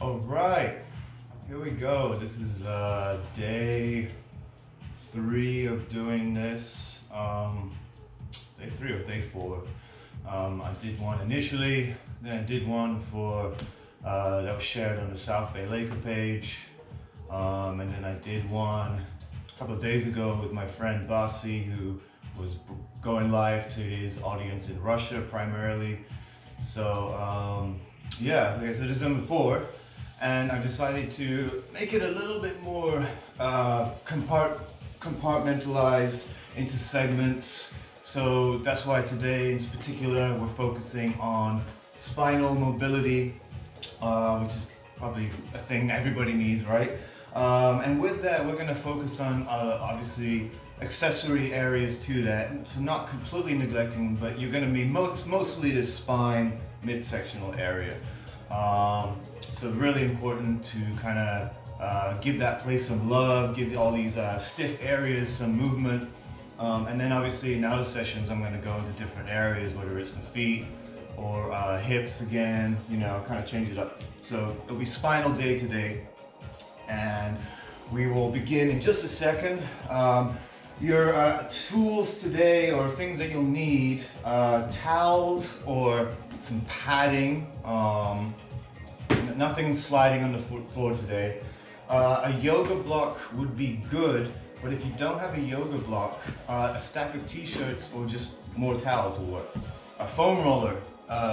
All right, here we go. This is day 3 of doing this. Day 3 or day 4. I did one initially, then I did one for that was shared on the South Bay Laker page, and then I did one a couple of days ago with my friend Basi, who was going live to his audience in Russia primarily. So yeah, like I said, this is number 4, and I decided to make it a little bit more compartmentalized into segments. So that's why today in particular we're focusing on spinal mobility, which is probably a thing everybody needs, right? And with that, we're going to focus on obviously accessory areas to that, so not completely neglecting, but you're going to be mostly the spine midsectional area. So really important to kind of give that place some love, give all these stiff areas some movement, and then obviously in other sessions I'm going to go into different areas, whether it's the feet or hips again, you know, kind of change it up. So it'll be spinal day today, and we will begin in just a second. Your tools today, or things that you'll need, towels or some padding, nothing sliding on the floor today. A yoga block would be good, but if you don't have a yoga block, a stack of t-shirts or just more towels will work. A foam roller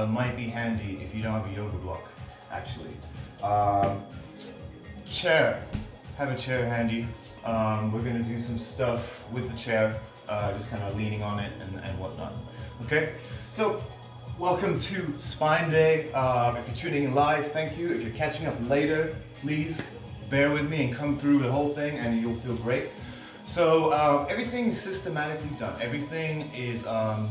might be handy if you don't have a yoga block, actually. Chair, have a chair handy. We're going to do some stuff with the chair, just kind of leaning on it and whatnot. Okay, so welcome to Spine Day. If you're tuning in live, thank you. If you're catching up later, please bear with me and come through the whole thing and you'll feel great. So everything is systematically done. Everything is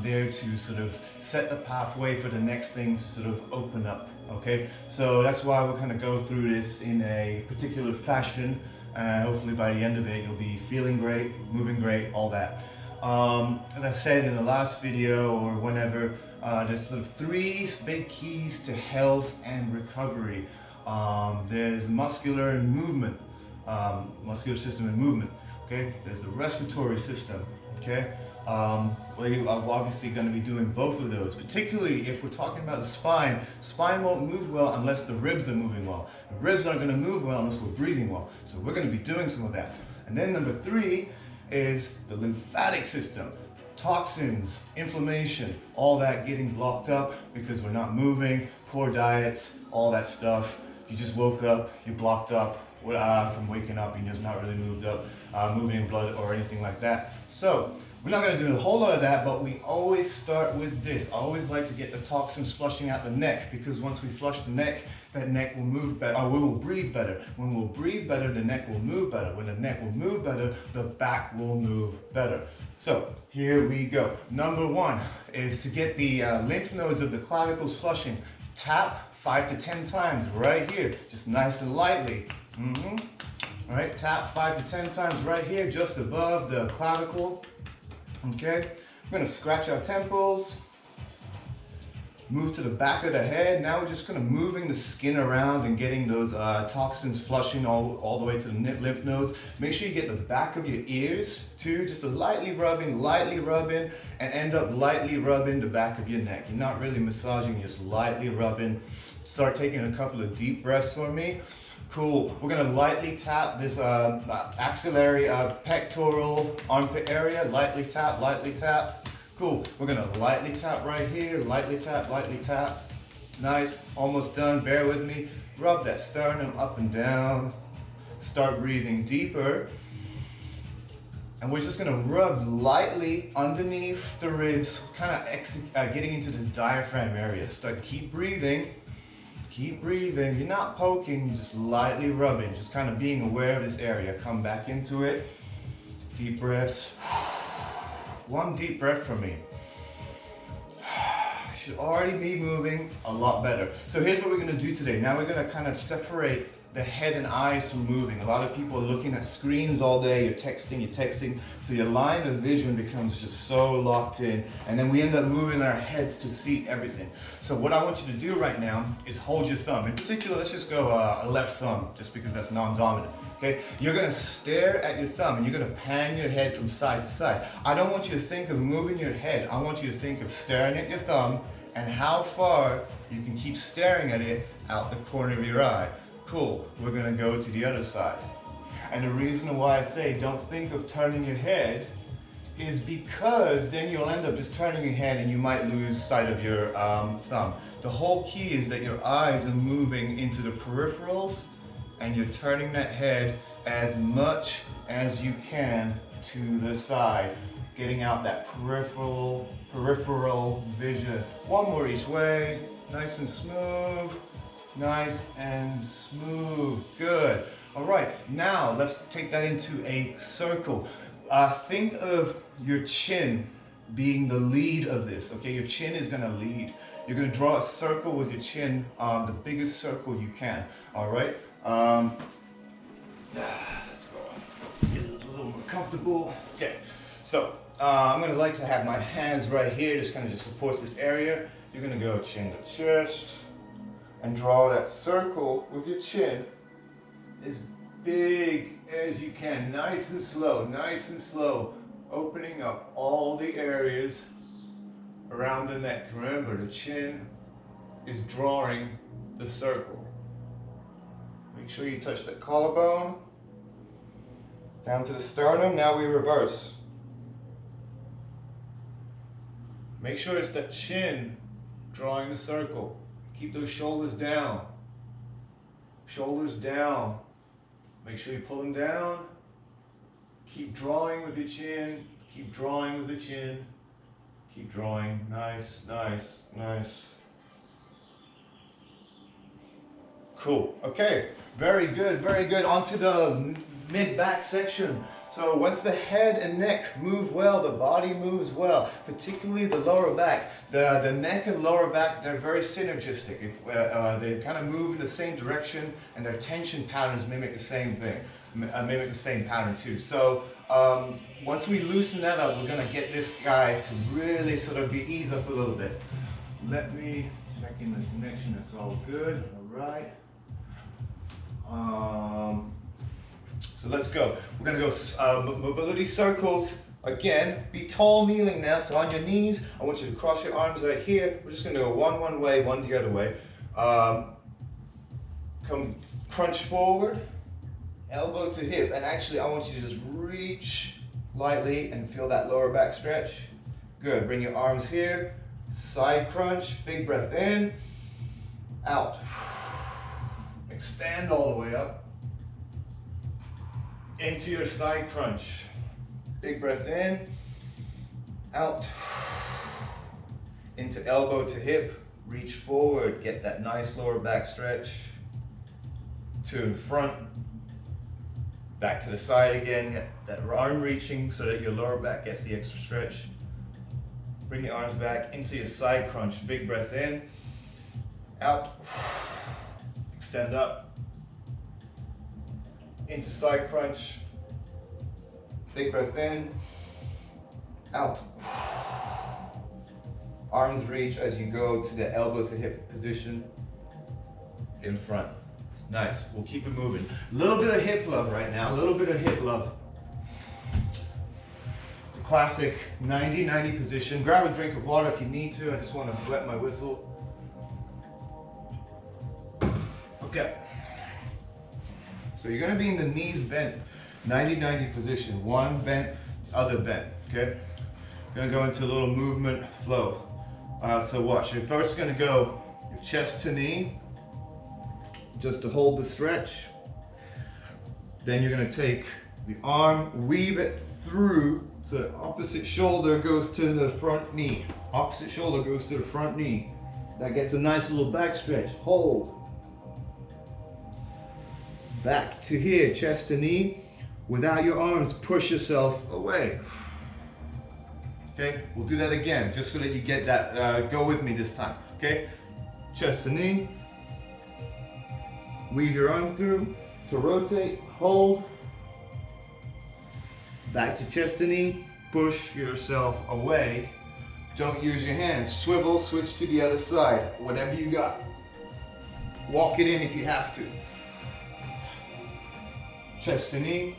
there to sort of set the pathway for the next thing to sort of open up, okay? So that's why we're going to go through this in a particular fashion. Hopefully by the end of it, you'll be feeling great, moving great, all that. As I said in the last video or whenever, there's sort of 3 big keys to health and recovery. There's muscular and movement, muscular system and movement. Okay, there's the respiratory system. Okay, well, you are obviously going to be doing both of those, particularly if we're talking about the spine. Spine won't move well unless the ribs are moving well. The ribs aren't going to move well unless we're breathing well. So we're going to be doing some of that. And then number 3 is the lymphatic system. Toxins, inflammation, all that getting blocked up because we're not moving, poor diets, all that stuff. You just woke up, you're blocked up from waking up, and you're just not really moved up, moving in blood or anything like that. So we're not going to do a whole lot of that, but we always start with this. I always like to get the toxins flushing out the neck, because once we flush the neck, that neck will move better, or we will breathe better. When we'll breathe better, the neck will move better. When the neck will move better, the back will move better. So here we go. Number 1 is to get the lymph nodes of the clavicles flushing. Tap 5 to 10 times right here, just nice and lightly. All right, tap 5 to 10 times right here, just above the clavicle. Okay, we're gonna scratch our temples, move to the back of the head. Now we're just gonna moving the skin around and getting those toxins flushing all the way to the lymph nodes. Make sure you get the back of your ears too, just a lightly rubbing, and end up lightly rubbing the back of your neck. You're not really massaging, just lightly rubbing. Start taking a couple of deep breaths for me. Cool. We're going to lightly tap this axillary pectoral armpit area. Lightly tap, lightly tap. Cool. We're going to lightly tap right here. Lightly tap, lightly tap. Nice. Almost done. Bear with me. Rub that sternum up and down. Start breathing deeper. And we're just going to rub lightly underneath the ribs, kind of getting into this diaphragm area. Start. Keep breathing. Keep breathing. You're not poking, just lightly rubbing, just kind of being aware of this area. Come back into it. Deep breaths. 1 deep breath from me. Should already be moving a lot better. So here's what we're going to do today. Now we're going to kind of separate the head and eyes from moving. A lot of people are looking at screens all day, you're texting, so your line of vision becomes just so locked in, and then we end up moving our heads to see everything. So what I want you to do right now is hold your thumb. In particular, let's just go a left thumb, just because that's non-dominant. Okay, you're gonna stare at your thumb and you're gonna pan your head from side to side. I don't want you to think of moving your head. I want you to think of staring at your thumb and how far you can keep staring at it out the corner of your eye. Cool, we're gonna go to the other side. And the reason why I say don't think of turning your head is because then you'll end up just turning your head and you might lose sight of your thumb. The whole key is that your eyes are moving into the peripherals and you're turning that head as much as you can to the side, getting out that peripheral vision. One more each way, nice and smooth, nice and smooth, good. All right, now let's take that into a circle. Think of your chin being the lead of this, okay? Your chin is gonna lead. You're gonna draw a circle with your chin, the biggest circle you can, all right? Let's go on, get a little more comfortable. Okay, so I'm gonna like to have my hands right here, just kind of just supports this area. You're gonna go chin to chest and draw that circle with your chin as big as you can, nice and slow, opening up all the areas around the neck. Remember, the chin is drawing the circle. Make sure you touch that collarbone, down to the sternum. Now we reverse. Make sure it's that chin drawing the circle. Keep those shoulders down. Shoulders down. Make sure you pull them down. Keep drawing with your chin. Keep drawing with the chin. Keep drawing. Nice, nice, nice. Cool. Okay. Very good, very good. Onto the mid-back section. So once the head and neck move well, the body moves well, particularly the lower back. The neck and lower back, they're very synergistic. If they kind of move in the same direction and their tension patterns mimic the same thing, mimic the same pattern too. So once we loosen that up, we're gonna get this guy to really sort of ease up a little bit. Let me check in the connection, that's all good, all right. So let's go. We're gonna go mobility circles. Again, be tall kneeling now, so on your knees, I want you to cross your arms right here. We're just gonna go one way, one the other way. Come crunch forward, elbow to hip, and actually I want you to just reach lightly and feel that lower back stretch. Good, bring your arms here, side crunch, big breath in, out. Extend all the way up. Into your side crunch. Big breath in, out. Into elbow to hip, reach forward, get that nice lower back stretch. To in front, back to the side again, get that arm reaching so that your lower back gets the extra stretch. Bring the arms back into your side crunch, big breath in, out. Extend up, into side crunch, big breath in, out. Arms reach as you go to the elbow to hip position, in front. Nice, we'll keep it moving. A little bit of hip love right now, a little bit of hip love. The classic 90-90 position. Grab a drink of water if you need to, I just want to wet my whistle. Okay, so you're going to be in the knees bent, 90-90 position, one bent, other bent, okay? Going to go into a little movement flow. So watch, you're first going to go your chest to knee, just to hold the stretch. Then you're going to take the arm, weave it through, so the opposite shoulder goes to the front knee. Opposite shoulder goes to the front knee. That gets a nice little back stretch, hold. Back to here, chest to knee. Without your arms, push yourself away. Okay, we'll do that again, just so that you get that, go with me this time, okay? Chest to knee. Weave your arm through to rotate, hold. Back to chest and knee. Push yourself away. Don't use your hands. Swivel, switch to the other side. Whatever you got. Walk it in if you have to. Chest to knee.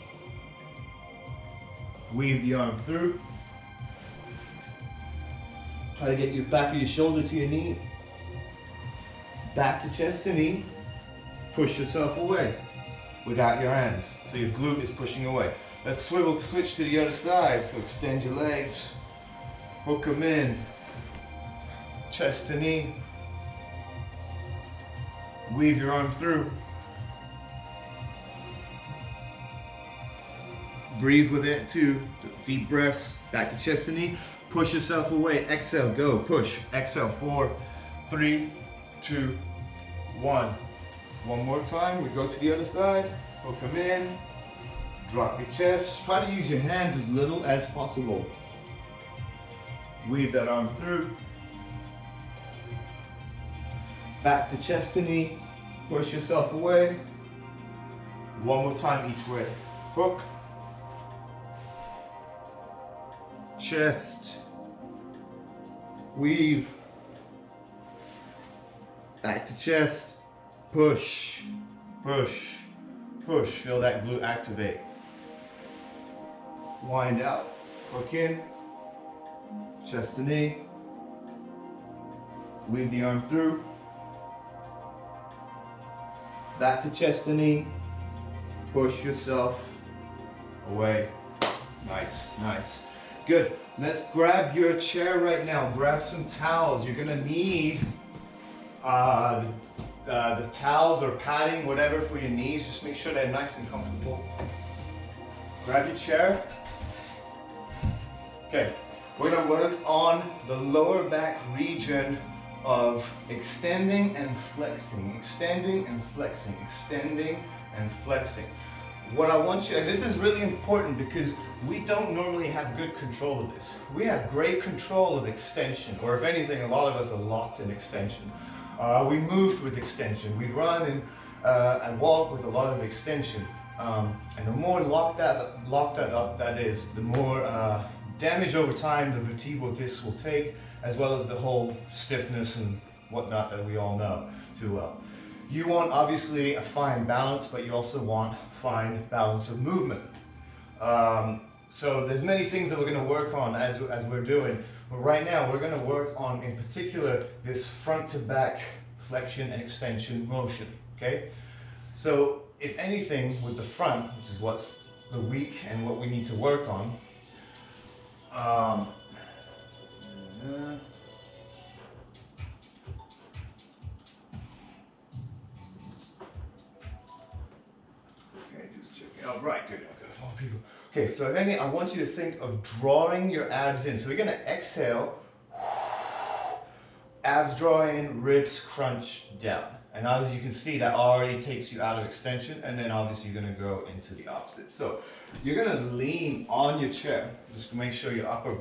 Weave the arm through. Try to get your back of your shoulder to your knee. Back to chest to knee. Push yourself away without your hands. So your glute is pushing away. Let's swivel, switch to the other side. So extend your legs. Hook them in. Chest to knee. Weave your arm through. Breathe with it too. Deep breaths. Back to chest and knee. Push yourself away. Exhale, go. Push. Exhale. 4, 3, 2, 1. One more time. We go to the other side. Hook them in. Drop your chest. Try to use your hands as little as possible. Weave that arm through. Back to chest to knee. Push yourself away. One more time each way. Hook. Chest. Weave. Back to chest. Push. Push. Push. Feel that glute activate. Wind out. Hook in. Chest to knee. Weave the arm through. Back to chest to knee. Push yourself away. Nice, nice. Good. Let's grab your chair right now. Grab some towels. You're gonna need the towels or padding, whatever, for your knees. Just make sure they're nice and comfortable. Grab your chair. Okay, we're gonna work on the lower back region of extending and flexing, extending and flexing, extending and flexing. What I want you, and this is really important because we don't normally have good control of this. We have great control of extension, or if anything, a lot of us are locked in extension. We move with extension. We run and walk with a lot of extension. And the more locked that up that is, the more damage over time the vertebral disc will take, as well as the whole stiffness and whatnot that we all know too well. You want obviously a fine balance, but you also want fine balance of movement. So there's many things that we're going to work on as we're doing. But right now we're going to work on, in particular, this front to back flexion and extension motion. Okay. So if anything, with the front, which is what's the weak and what we need to work on. Oh, right, good. Okay, more people. Okay, so if any, I want you to think of drawing your abs in. So we're going to exhale, abs draw in, ribs crunch down. And as you can see, that already takes you out of extension, and then obviously you're going to go into the opposite. So you're going to lean on your chair. Just make sure your upper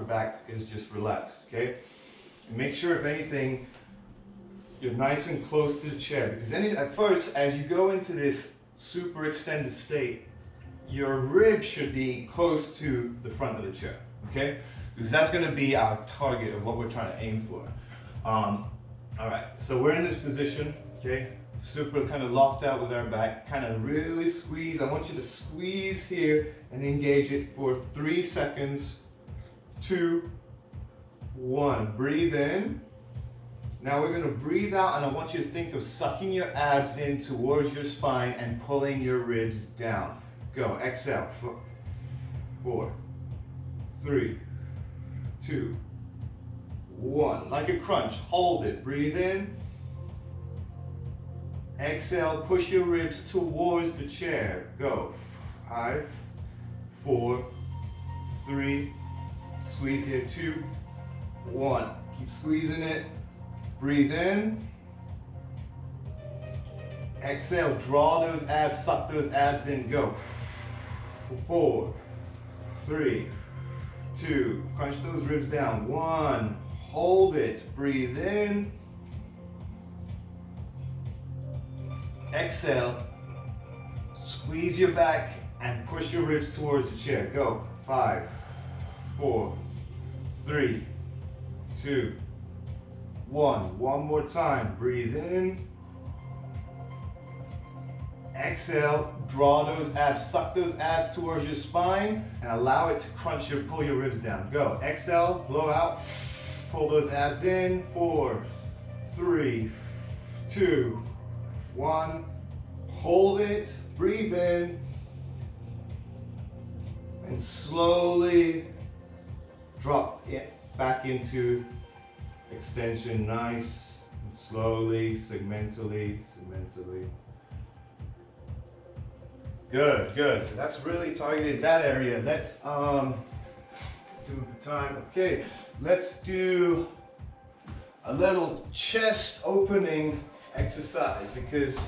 back is just relaxed, okay? And make sure, if anything, you're nice and close to the chair, because at first, as you go into this super extended state, your ribs should be close to the front of the chair, okay? Because that's going to be our target of what we're trying to aim for. All right, so we're in this position, okay? Super kind of locked out with our back, kind of really squeeze. I want you to squeeze here and engage it for 3 seconds. 2, 1. Breathe in. Now we're going to breathe out, and I want you to think of sucking your abs in towards your spine and pulling your ribs down. Go. Exhale. 4, 3, 2, 1. Like a crunch. Hold it. Breathe in. Exhale. Push your ribs towards the chair. Go. 5, 4, 3. Squeeze here. 2, 1. Keep squeezing it. Breathe in. Exhale. Draw those abs. Suck those abs in. Go. 4, 3, 2. Crunch those ribs down. 1. Hold it. Breathe in. Exhale, squeeze your back and push your ribs towards the chair. Go. 5, 4, 3, 2, 1. One more time. Breathe in. Exhale, draw those abs, suck those abs towards your spine and allow it to pull your ribs down. Go. Exhale, blow out, pull those abs in. 4, 3, 2, 1. Hold it, breathe in, and slowly drop it back into extension. Nice, and slowly, segmentally. Good, good. So that's really targeted that area. Let's do the time. Okay, let's do a little chest opening exercise because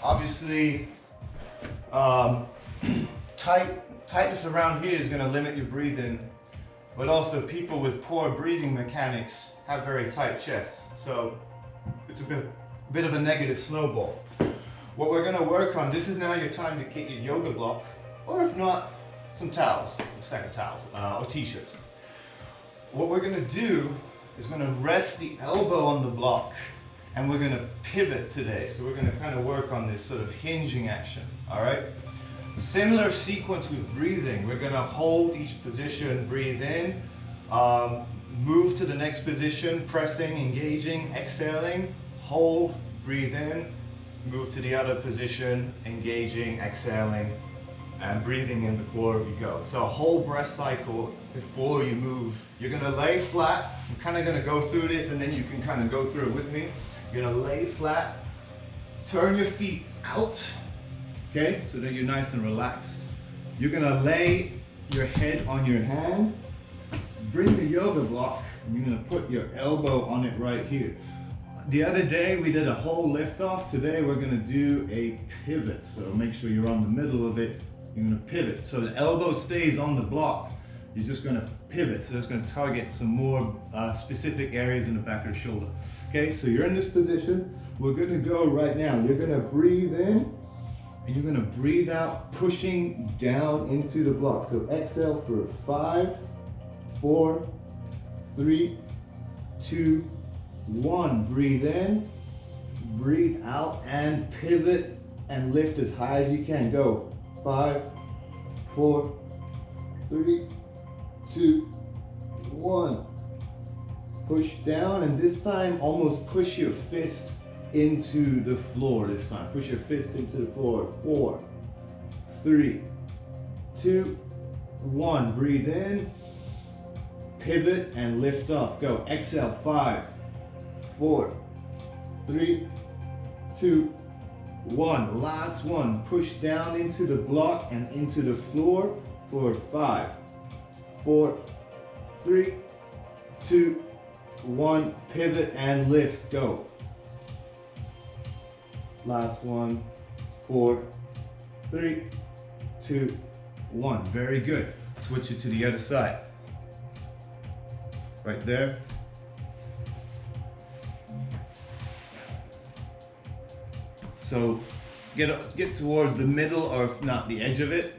obviously tightness around here is going to limit your breathing, but also people with poor breathing mechanics have very tight chests. So it's a bit of a negative snowball. What we're going to work on, this is now your time to get your yoga block, or if not, some towels, a stack of towels, or t-shirts. What we're going to do is we're going to rest the elbow on the block, and we're going to pivot today. So we're going to kind of work on this sort of hinging action, all right? Similar sequence with breathing. We're going to hold each position, breathe in, move to the next position, pressing, engaging, exhaling, hold, breathe in, move to the other position, engaging, exhaling, and breathing in before you go. So a whole breath cycle before you move. You're gonna lay flat. I'm kind of gonna go through this and then you can kind of go through it with me. You're gonna lay flat, turn your feet out, okay, so that you're nice and relaxed. You're gonna lay your head on your hand, bring the yoga block, and you're gonna put your elbow on it right here. The other day we did a whole lift off. Today we're going to do a pivot. So make sure you're on the middle of it. You're going to pivot. So the elbow stays on the block. You're just going to pivot. So it's going to target some more specific areas in the back of the shoulder. Okay, so you're in this position. We're going to go right now. You're going to breathe in and you're going to breathe out, pushing down into the block. So exhale for 5, 4, 3, 2, 1. Breathe in, breathe out, and pivot and lift as high as you can. Go. 5, 4, 3, 2, 1. Push down, and this time almost push your fist into the floor this time. Push your fist into the floor. 4, 3, 2, 1. Breathe in, pivot, and lift off. Go. Exhale. 5, 4, 3, 2, 1. Last one. Push down into the block and into the floor for 5, 4, 3, 2, 1. Pivot and lift. Go. Last one. 4, 3, 2, 1. Very good. Switch it to the other side. Right there. So get towards the middle, or if not the edge of it.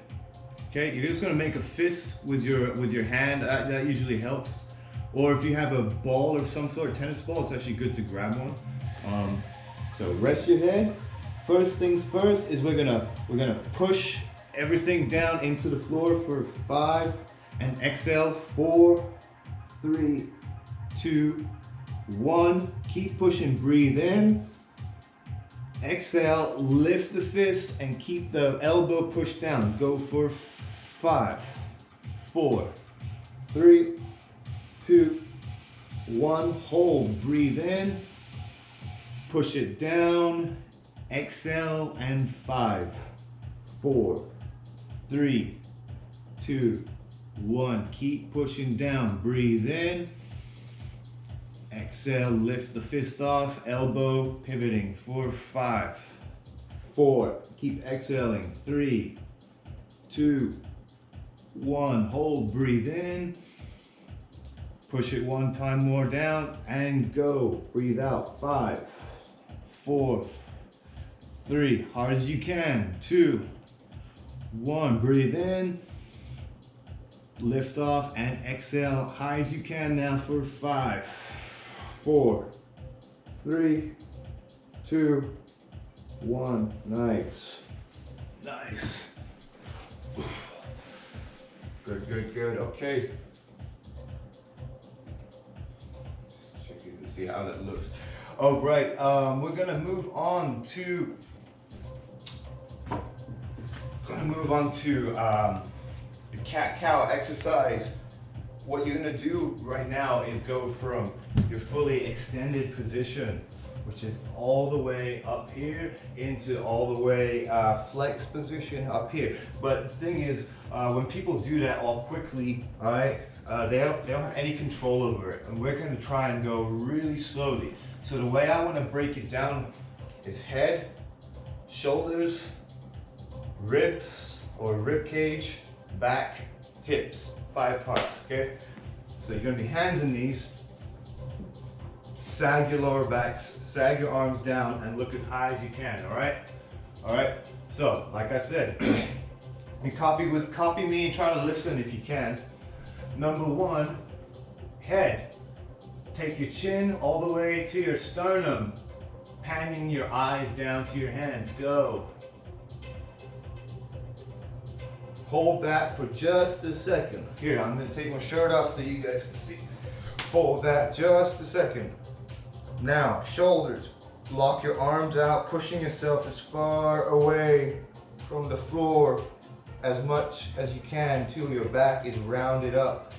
Okay, you're just going to make a fist with your hand. That usually helps. Or if you have a ball of some sort, tennis ball, it's actually good to grab one. So rest your head. First things first is we're gonna push everything down into the floor for 5 and exhale. 4, 3, 2, 1. Keep pushing. Breathe in. Exhale, lift the fist and keep the elbow pushed down. Go for 5, 4, 3, 2, 1. Hold, breathe in, push it down, exhale, and 5, 4, 3, 2, 1. Keep pushing down, breathe in. Exhale, lift the fist off, elbow pivoting for 5, 4. Keep exhaling. 3, 2, 1. Hold, breathe in. Push it one time more down and go. Breathe out. 5, 4, 3, hard as you can. 2, 1, breathe in, lift off and exhale high as you can now for 5, 4, 3, 2, 1. Nice. Nice. Good, good, good. Okay. Just check it to see how that looks. All right, we're gonna move on to your cat-cow exercise. What you're gonna do right now is go from your fully extended position, which is all the way up here, into all the way flex position up here. But the thing is, when people do that all quickly, all right, they don't have any control over it. And we're gonna try and go really slowly. So the way I wanna break it down is head, shoulders, ribs or rib cage, back, hips, 5 parts, okay? So you're gonna be hands and knees, sag your lower backs, sag your arms down, and look as high as you can, all right? All right, so like I said, you copy me and try to listen if you can. Number 1, head. Take your chin all the way to your sternum, panning your eyes down to your hands, go. Hold that for just a second. Here, I'm gonna take my shirt off so you guys can see. Hold that just a second. Now, shoulders. Lock your arms out, pushing yourself as far away from the floor as much as you can till your back is rounded up.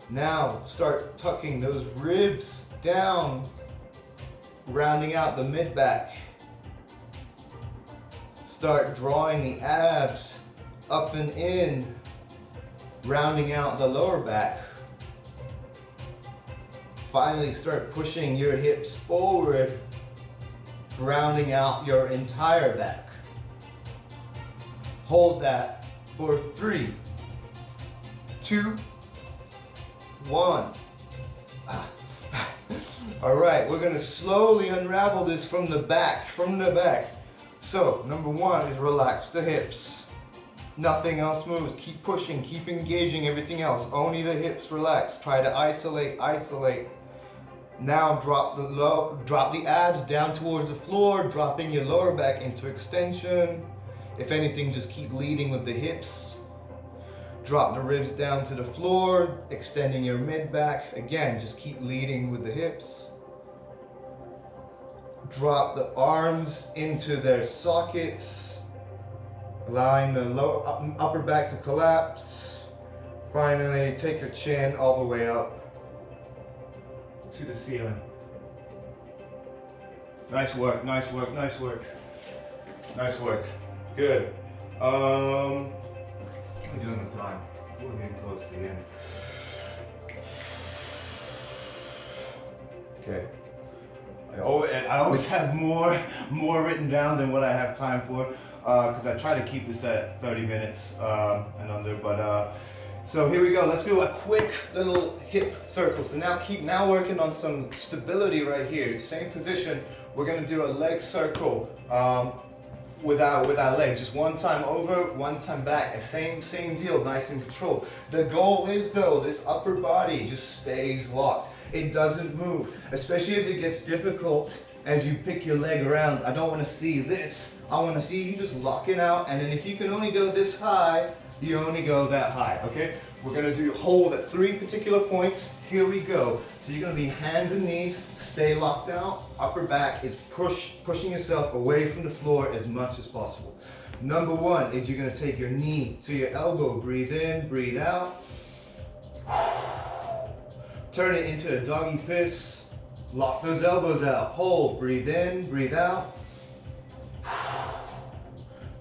Now, start tucking those ribs down, rounding out the mid-back. Start drawing the abs up and in, rounding out the lower back. Finally, start pushing your hips forward, rounding out your entire back. Hold that for 3, 2, 1. All right, we're gonna slowly unravel this from the back, So, number 1 is relax the hips. Nothing else moves. Keep pushing, keep engaging everything else. Only the hips relax. Try to isolate, isolate. Now drop the abs down towards the floor, dropping your lower back into extension. If anything, just keep leading with the hips. Drop the ribs down to the floor, extending your mid back. Again, just keep leading with the hips. Drop the arms into their sockets, allowing the upper back to collapse. Finally, take your chin all the way up to the ceiling. Nice work, nice work, nice work. Nice work. Good. How are we doing with time? We're getting close to the end. Okay. I always have more written down than what I have time for, because I try to keep this at 30 minutes and under. But so here we go. Let's do a quick little hip circle. So now working on some stability right here. Same position. We're gonna do a leg circle with our leg. Just one time over, one time back. Same deal. Nice and controlled. The goal is though, this upper body just stays locked. It doesn't move, especially as it gets difficult as you pick your leg around. I don't want to see this. I want to see you just lock it out, and then if you can only go this high, you only go that high, okay? We're going to hold at 3 particular points. Here we go. So you're going to be hands and knees, stay locked out. Upper back is pushing yourself away from the floor as much as possible. Number 1 is you're going to take your knee to your elbow. Breathe in, breathe out. Turn it into a doggy piss. Lock those elbows out. Hold, breathe in, breathe out.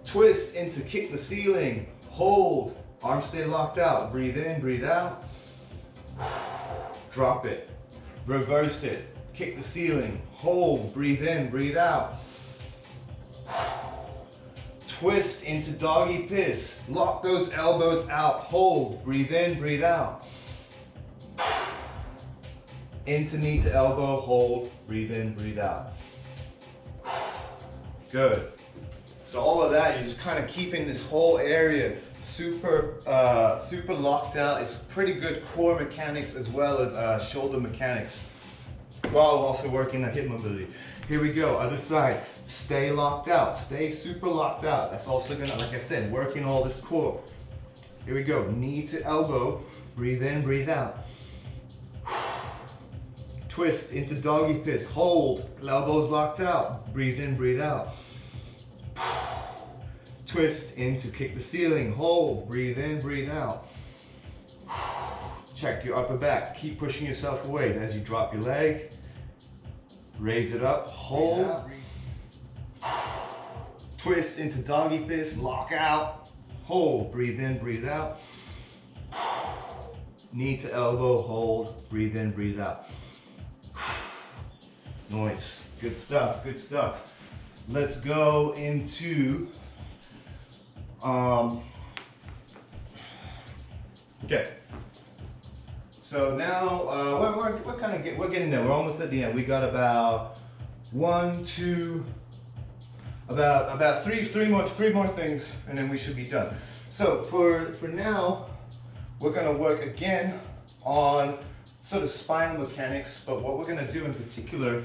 Twist into kick the ceiling. Hold, arms stay locked out. Breathe in, breathe out. Drop it. Reverse it. Kick the ceiling. Hold, breathe in, breathe out. Twist into doggy piss. Lock those elbows out. Hold, breathe in, breathe out. Into knee to elbow, hold, breathe in, breathe out. Good. So all of that, you're just kind of keeping this whole area super locked out. It's pretty good core mechanics as well as shoulder mechanics, while also working the hip mobility. Here we go, other side. Stay locked out, stay super locked out. That's also gonna, like I said, working all this core. Here we go, knee to elbow. Breathe in, breathe out. Twist into doggy piss, hold, elbows locked out. Breathe in, breathe out. Twist into kick the ceiling, hold, breathe in, breathe out. Check your upper back, keep pushing yourself away as you drop your leg. Raise it up, hold. Twist into doggy piss, lock out, hold, breathe in, breathe out. Knee to elbow, hold, breathe in, breathe out. Nice, good stuff, good stuff. Let's go into, okay. So now we're getting there. We're almost at the end. We got about about three more things, and then we should be done. So for now, we're gonna work again on sort of spinal mechanics, but what we're gonna do in particular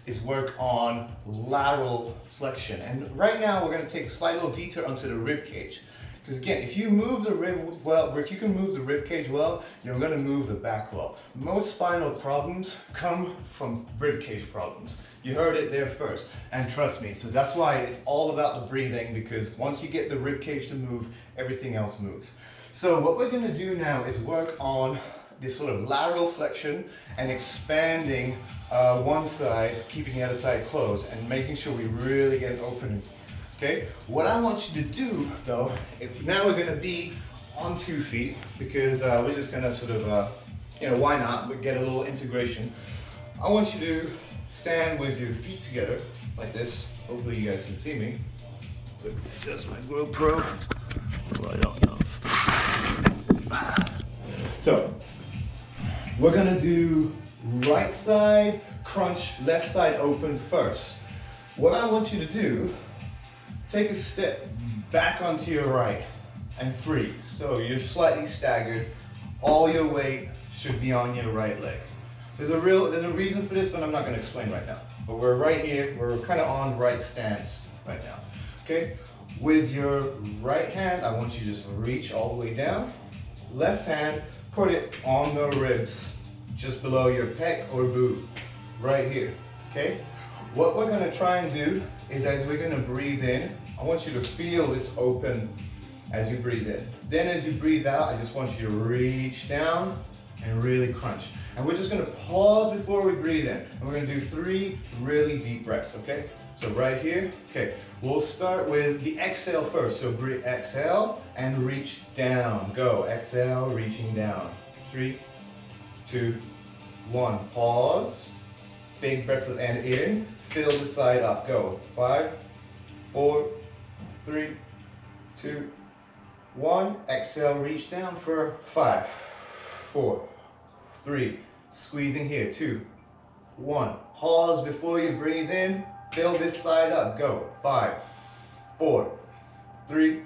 is work on lateral flexion. And right now we're gonna take a slight little detour onto the rib cage. Because again, if you move the rib well, if you can move the rib cage well, you're gonna move the back well. Most spinal problems come from rib cage problems. You heard it there first, and trust me, so that's why it's all about the breathing, because once you get the rib cage to move, everything else moves. So what we're gonna do now is work on this sort of lateral flexion and expanding one side, keeping the other side closed, and making sure we really get an opening. Okay, what I want you to do though, if now we're gonna be on 2 feet, because we're just gonna sort of, why not, but get a little integration. I want you to stand with your feet together, like this. Hopefully you guys can see me. Let me adjust my GoPro. Well, I don't know. So, we're gonna do right side crunch, left side open first. What I want you to do, take a step back onto your right and freeze. So you're slightly staggered. All your weight should be on your right leg. There's a reason for this, but I'm not going to explain right now. But we're right here. We're kind of on right stance right now. Okay. With your right hand, I want you to just reach all the way down. Left hand, put it on the ribs, just below your pec or boob, right here. Okay. What we're going to try and do is, as we're going to breathe in, I want you to feel this open as you breathe in. Then as you breathe out, I just want you to reach down and really crunch. And we're just going to pause before we breathe in. And we're going to do 3 really deep breaths, okay? So right here, okay. We'll start with the exhale first. So breathe, exhale and reach down. Go, exhale, reaching down. 3, 2, 1. Pause. Big breath and in. Fill the side up. Go. 5, 4, 3, 2, 1. Exhale, reach down for 5, 4, 3. Squeezing here. 2, 1. Pause before you breathe in. Fill this side up. Go. 5, 4, 3,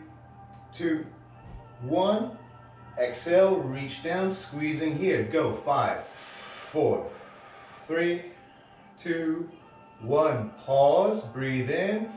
2, 1. Exhale, reach down, squeezing here. Go. 5, 4, 3, 2, 1. Pause, breathe in,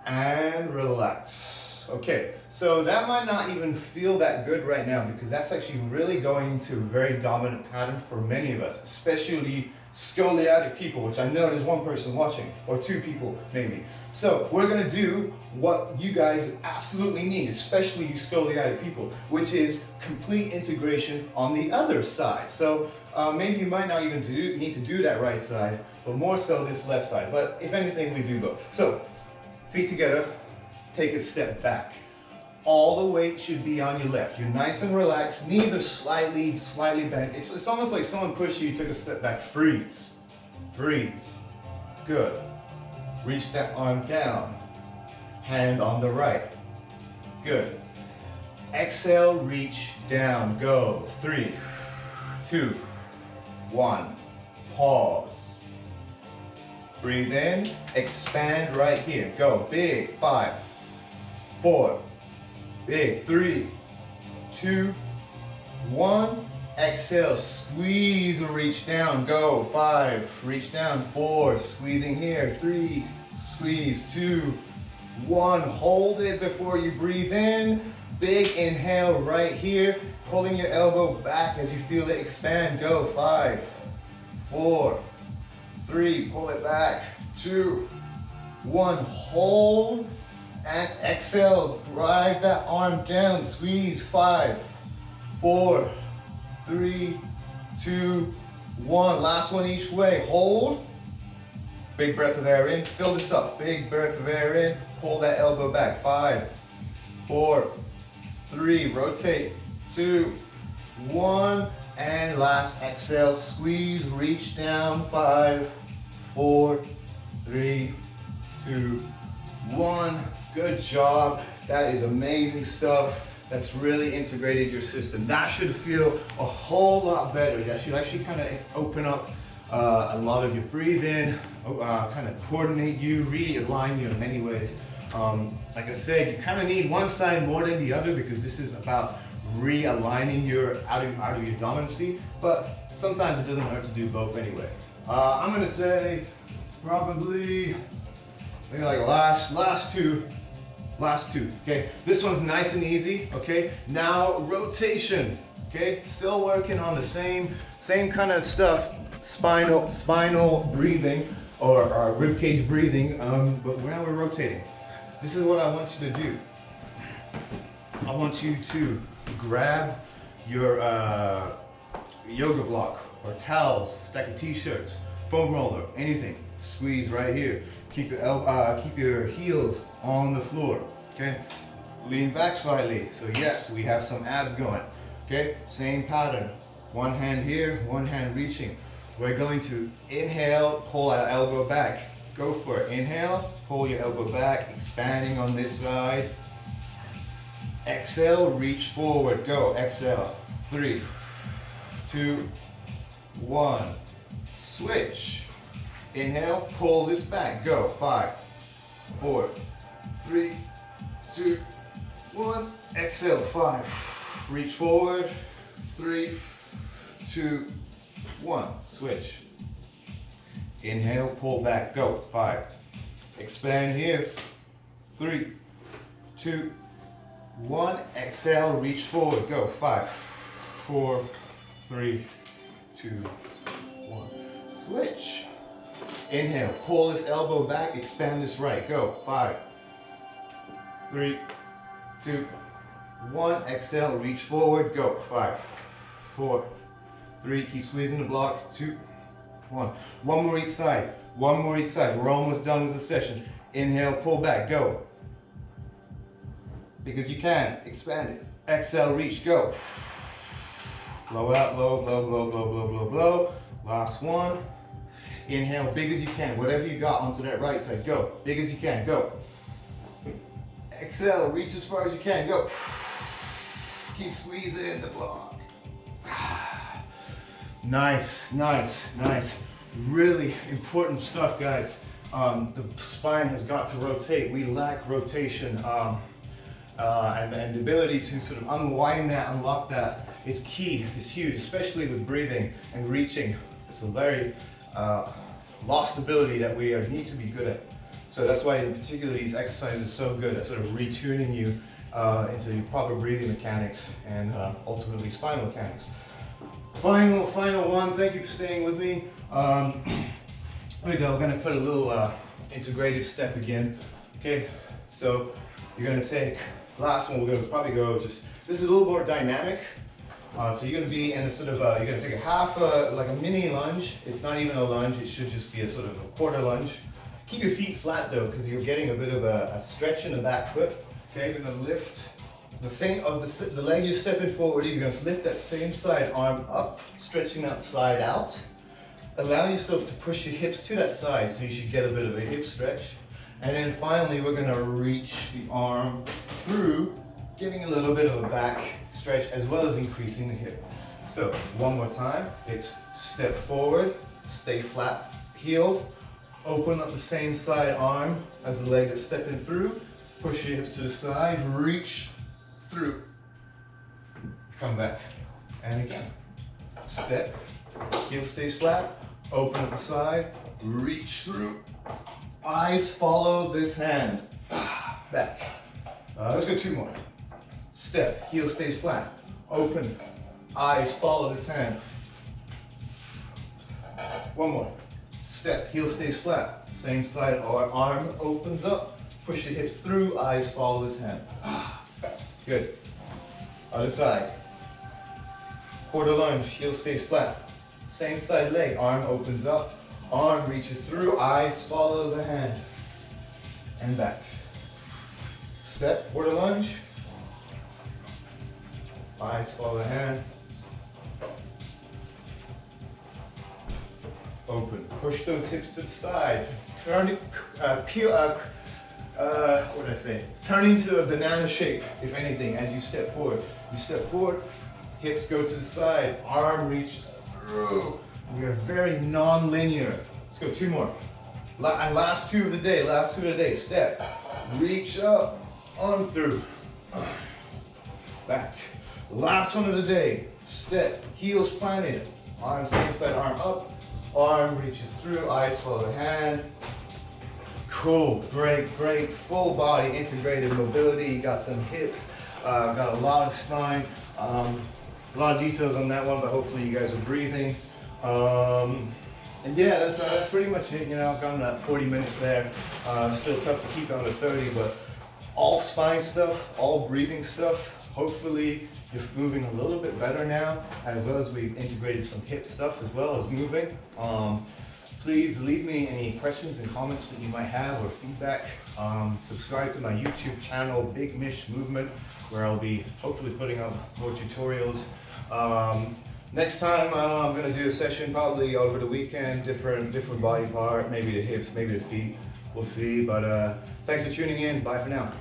and relax. Okay, so that might not even feel that good right now, because that's actually really going into a very dominant pattern for many of us, especially scoliotic people, which I know there's 1 person watching, or 2 people maybe. So we're gonna do what you guys absolutely need, especially you scoliotic people, which is complete integration on the other side. So maybe you might not even need to do that right side, but more so this left side. But if anything, we do both. So feet together, take a step back. All the weight should be on your left. You're nice and relaxed. Knees are slightly bent. It's almost like someone pushed you, you took a step back. Freeze. Freeze. Good. Reach that arm down. Hand on the right. Good. Exhale, reach down. Go. 3, 2, 1. Pause. Breathe in, expand right here. Go, big, 5, 4, big, 3, 2, 1. Exhale, squeeze or reach down. Go, 5, reach down, 4, squeezing here, 3, squeeze, 2, 1. Hold it before you breathe in. Big inhale right here, pulling your elbow back as you feel it expand. Go, 5, 4, 3, pull it back, 2, 1, hold, and exhale, drive that arm down, squeeze, 5, 4, 3, 2, 1, last one each way, hold, big breath of air in, fill this up, big breath of air in, pull that elbow back, 5, 4, 3, rotate, 2, 1, and last exhale, squeeze, reach down, 5, 4, 3, 2, 1. Good job. That is amazing stuff. That's really integrated your system. That should feel a whole lot better. That should actually kind of open up a lot of your breathing, kind of coordinate you, realign you in many ways. Like I said, you kind of need one side more than the other because this is about realigning your out of your dominancy, but sometimes it doesn't hurt to do both anyway. I'm gonna say probably maybe like last two. Okay, this one's nice and easy. Okay, now rotation. Okay, still working on the same kind of stuff, spinal breathing or ribcage breathing, but now we're rotating. This is what I want you to do. I want you to grab your yoga block or towels, stack of t-shirts, foam roller, anything. Squeeze right here. Keep your heels on the floor. Okay. Lean back slightly. So yes, we have some abs going. Okay. Same pattern. One hand here, one hand reaching. We're going to inhale, pull our elbow back. Go for it. Inhale, pull your elbow back, expanding on this side. Exhale, reach forward, go. Exhale, 3, 2, 1. Switch. Inhale, pull this back, go. 5, 4, 3, 2, 1. Exhale, 5. Reach forward, 3, 2, 1. Switch. Inhale, pull back, go. 5. Expand here. 3, 2, 1. Exhale, reach forward, go. 5, 4, 3, 2, 1. Switch. Inhale, pull this elbow back, expand this right, go. 5, 3, 2, 1. Exhale, reach forward, go. 5, 4, 3. Keep squeezing the block. 2, 1. One more each side. One more each side. We're almost done with the session. Inhale, pull back, go. Because you can. Expand it. Exhale, reach, go. Blow out, blow, blow, blow, blow, blow, blow, blow. Last one. Inhale, big as you can. Whatever you got onto that right side, go. Big as you can, go. Exhale, reach as far as you can, go. Keep squeezing the block. Nice, nice, nice. Really important stuff, guys. The spine has got to rotate. We lack rotation. And the ability to sort of unwind that, unlock that is key, is huge, especially with breathing and reaching. It's a very lost ability that we need to be good at. So that's why in particular these exercises are so good at sort of retuning you into your proper breathing mechanics and ultimately spinal mechanics. Final one, thank you for staying with me. There we go, we're gonna put a little integrative step again. Okay, so you're gonna take, last one, we're gonna probably go just, this is a little more dynamic. So you're gonna be in a sort of, you're gonna take a half, like a mini lunge. It's not even a lunge, it should just be a sort of a quarter lunge. Keep your feet flat though, because you're getting a bit of a stretch in the back foot. Okay, you're gonna lift the same of the leg you're stepping forward, you're gonna lift that same side arm up, stretching that side out. Allow yourself to push your hips to that side, so you should get a bit of a hip stretch. And then finally, we're gonna reach the arm through, getting a little bit of a back stretch as well as increasing the hip. So one more time, it's step forward, stay flat heeled, Open up the same side arm as the leg that's stepping through. Push your hips to the side, reach through. Come back. And again. Step, heel stays flat, open up the side, reach through. Eyes follow this hand. Back. Let's go 2 more. Step, heel stays flat, open, eyes follow this hand. 1 more. Step, heel stays flat, same side, arm opens up, push your hips through, eyes follow this hand. Good. Other side. Quarter lunge, heel stays flat. Same side leg, arm opens up, arm reaches through, eyes follow the hand. And back. Step, quarter lunge. Eyes follow the hand. Open. Push those hips to the side. Turn it, what did I say? Turn into a banana shape, if anything, as you step forward. You step forward, hips go to the side, arm reaches through. We are very non-linear. Let's go 2 more. And last two of the day, Step, reach up, on through, back. Last one of the day, step, heels planted, arm same side, arm up, arm reaches through, eyes follow the hand. Cool, great, great, full body integrated mobility. You got some hips, got a lot of spine. A lot of details on that one, but hopefully you guys are breathing. And yeah, that's pretty much it. You know, I've gone about 40 minutes there. Still tough to keep on to 30, but all spine stuff, all breathing stuff. Hopefully you're moving a little bit better now, as well as we've integrated some hip stuff as well as moving. Please leave me any questions and comments that you might have or feedback. Subscribe to my YouTube channel, Big Mish Movement, where I'll be hopefully putting up more tutorials. Next time I'm going to do a session probably over the weekend, different body part, maybe the hips, maybe the feet, we'll see. But thanks for tuning in, bye for now.